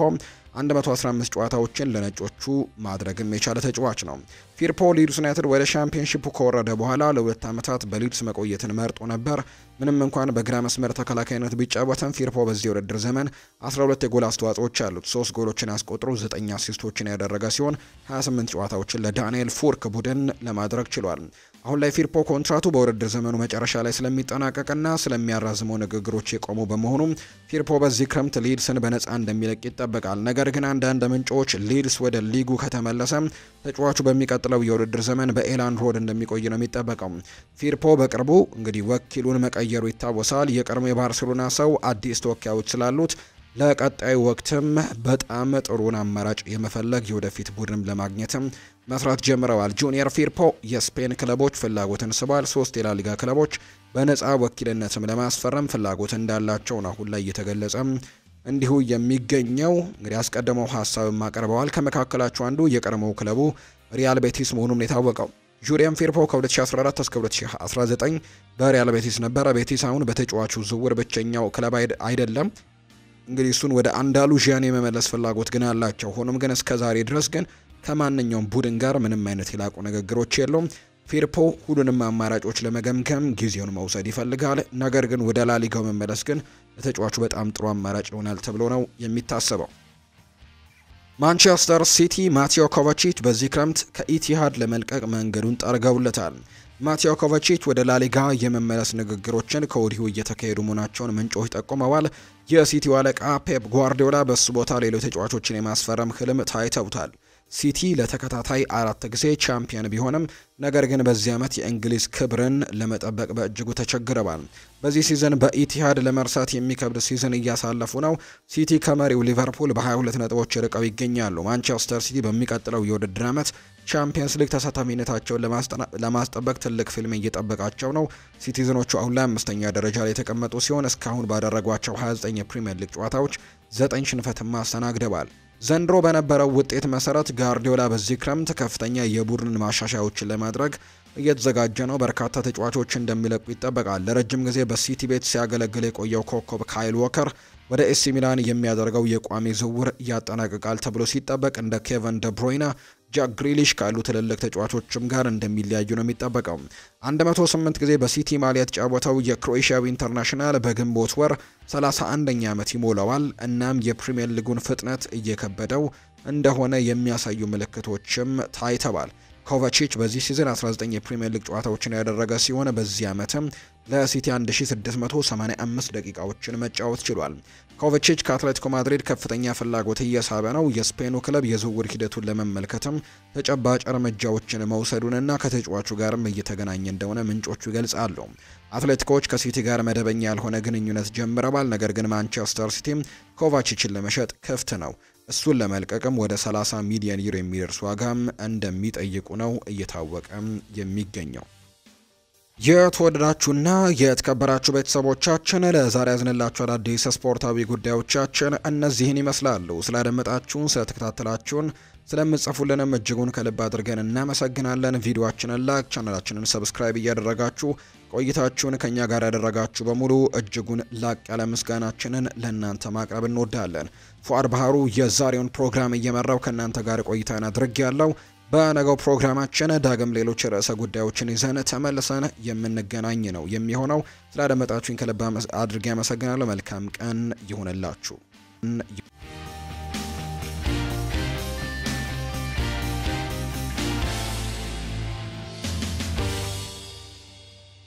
115 ጨዋታዎችን ለነጮቹ ማድረግም የቻለ ተጫዋች ነው። ፊርፖ ሊድስ ዩናይትድ ወደ ሻምፒዮንሺፑ ከወረደ በኋላ ለ2 ዓመታት በሊድስ መቆየትን መርጦ ነበር። ምንም እንኳን በግራ መስመር ተከላካይነት ቢጫወትም ፊርፖ በዚህ ውድድር ዘመን 12 የጎል አስተዋጽኦች አሉት። 3 ጎሎችን አስቆጥሮ 9 አሲስቶችን ያደረገ ሲሆን 28 ጨዋታዎችን ለዳንኤል ፉርክ ቡድን ለማድረግ ችሏል። አሁን ላይ ፊርፖ ኮንትራቱ በውድድር ዘመኑ መጨረሻ ላይ ስለሚጠናቀቅና ስለሚያራዝመው ንግግሮች የቆሙ በመሆኑ ፊርፖ በዚህ ክረምት ሊድስን በነፃ እንደሚለቅ ይጠበቃል። ነገር ግን አንዳንድ ምንጮች ሊድስ ወደ ሊጉ ከተመለሰ ተጫዋቹ በሚቀጥለው የውድድር ዘመን በኤላንድ ሮድ እንደሚቆይ ነው የሚጠበቀው። ፊርፖ በቅርቡ እንግዲህ ወኪሉን መቀየሩ ይታወሳል። የቀድሞ የባርሴሎና ሰው አዲስ ተወካዮች ስላሉት ለቀጣዩ ወቅትም በጣም ጥሩን አማራጭ የመፈለግ የወደፊት ቡድንም ለማግኘትም መስራት ጀምረዋል። ጁኒየር ፊርፖ የስፔን ክለቦች ፍላጎትን ስቧል። 3 የላሊጋ ክለቦች በነፃ ወኪልነትም ለማስፈረም ፍላጎት እንዳላቸው ነው አሁን ላይ እየተገለጸ እንዲሁ የሚገኘው። እንግዲህ አስቀድመው ሀሳብም አቅርበዋል። ከመካከላቸው አንዱ የቀድሞው ክለቡ ሪያል ቤቲስ መሆኑን የታወቀው ጁሪየን ፊርፖ ከ2014 እስከ 2019 በሪያል ቤቲስ ነበረ። ቤቲስ አሁን በተጫዋቹ ዝውውር ብቸኛው ክለብ አይደለም። እንግዲህ እሱን ወደ አንዳሉዥያን የመመለስ ፍላጎት ግን አላቸው። ሆኖም ግን እስከ ዛሬ ድረስ ግን ከማንኛውም ቡድን ጋር ምንም አይነት የላቁ ንግግሮች የሉም። ፊርፖ ሁሉንም አማራጮች ለመገምገም ጊዜውን መውሰድ ይፈልጋል። ነገር ግን ወደ ላሊጋው መመለስ ግን ለተጫዋቹ በጣም ጥሩ አማራጭ ይሆናል ተብሎ ነው የሚታሰበው። ማንቸስተር ሲቲ ማቴዮ ኮቫቺች በዚህ ክረምት ከኢቲሃድ ለመልቀቅ መንገዱን ጠርገውለታል። ማቴዮ ኮቫቺች ወደ ላሊጋ የመመለስ ንግግሮችን ከወዲሁ እየተካሄዱ መሆናቸውን ምንጮች ጠቁመዋል። የሲቲው አለቃ ፔፕ ጓርዲዮላ በሱ ቦታ ሌሎች ተጫዋቾችን የማስፈረም ህልም ታይተውታል። ሲቲ ለተከታታይ 4 ጊዜ ቻምፒየን ቢሆንም ነገር ግን በዚህ ዓመት የእንግሊዝ ክብርን ለመጠበቅ በእጅጉ ተቸግረዋል። በዚህ ሲዝን በኢቲሃድ ለመርሳት የሚከብድ ሲዝን እያሳለፉ ነው። ሲቲ ከመሪው ሊቨርፑል በ22 ነጥቦች ርቀው ይገኛሉ። ማንቸስተር ሲቲ በሚቀጥለው የውድድር ዓመት ቻምፒየንስ ሊግ ተሳታፊነታቸውን ለማስጠበቅ ትልቅ ፊልም እየጠበቃቸው ነው። ሲቲዝኖቹ አሁን ላይ 5ኛ ደረጃ ላይ የተቀመጡ ሲሆን እስካሁን ባደረጓቸው 29 የፕሪሚየር ሊግ ጨዋታዎች 9 ሽንፈትም አስተናግደዋል። ዘንድሮ በነበረው ውጤት መሰረት ጋርዲዮላ በዚህ ክረምት ከፍተኛ የቡድን ማሻሻያዎችን ለማድረግ እየተዘጋጀ ነው። በርካታ ተጫዋቾች እንደሚለቁ ይጠበቃል። ለረጅም ጊዜ በሲቲ ቤት ሲያገለግል የቆየው ኮከብ ካይል ዎከር ወደ ኤሲ ሚላን የሚያደርገው የቋሚ ዝውውር ያጠናቅቃል ተብሎ ሲጠበቅ እንደ ኬቨን ደብሮይና፣ ጃክ ግሪሊሽ ካሉ ትልልቅ ተጫዋቾችም ጋር እንደሚለያዩ ነው የሚጠበቀው። 108 ጊዜ በሲቲ ማሊያ የተጫወተው የክሮኤሺያዊ ኢንተርናሽናል በግንቦት ወር 31ኛ ዓመት ይሞላዋል። እናም የፕሪሚየር ሊጉን ፍጥነት እየከበደው እንደሆነ የሚያሳዩ ምልክቶችም ታይተዋል። ኮቫቺች በዚህ ሲዝን 19 የፕሪሚየር ሊግ ጨዋታዎችን ያደረገ ሲሆን በዚህ ዓመትም ለሲቲ 1685 ደቂቃዎችን መጫወት ችሏል። ኮቫቺች ከአትሌቲኮ ማድሪድ ከፍተኛ ፍላጎት እየሳበ ነው። የስፔኑ ክለብ የዝውውር ሂደቱን ለመመልከትም ተጨባጭ እርምጃዎችን መውሰዱንና ከተጫዋቹ ጋርም እየተገናኘ እንደሆነ ምንጮቹ ይገልጻሉ። አትሌቲኮች ከሲቲ ጋር መደበኛ ያልሆነ ግንኙነት ጀምረዋል። ነገር ግን ማንቸስተር ሲቲ ኮቫቺችን ለመሸጥ ክፍት ነው። እሱን ለመልቀቅም ወደ 30 ሚሊዮን ዩሮ የሚደርስ ዋጋም እንደሚጠይቁ ነው እየታወቀም የሚገኘው። የተወደዳችሁና የተከበራችሁ ቤተሰቦቻችን ለዛሬ ያዝንላችሁ አዳዲስ ስፖርታዊ ጉዳዮቻችን እነዚህን ይመስላሉ። ስላደመጣችሁን፣ ስለተከታተላችሁን፣ ስለምትጽፉልንም እጅጉን ከልብ አድርገን እናመሰግናለን። ቪዲዮአችንን ላይክ፣ ቻናላችንን ሰብስክራይብ እያደረጋችሁ ቆይታችሁን ከኛ ጋር ያደረጋችሁ በሙሉ እጅጉን ላቅ ያለ ምስጋናችንን ለእናንተ ማቅረብ እንወዳለን። ፉአድ ባህሩ የዛሬውን ፕሮግራም እየመራው ከእናንተ ጋር ቆይታን አድርጌያለሁ። በነገው ፕሮግራማችን ዳግም ሌሎች ርዕሰ ጉዳዮችን ይዘን ተመልሰን የምንገናኝ ነው የሚሆነው። ስላደመጣችሁኝ ከልብ አድርጌ አመሰግናለሁ። መልካም ቀን ይሁንላችሁ።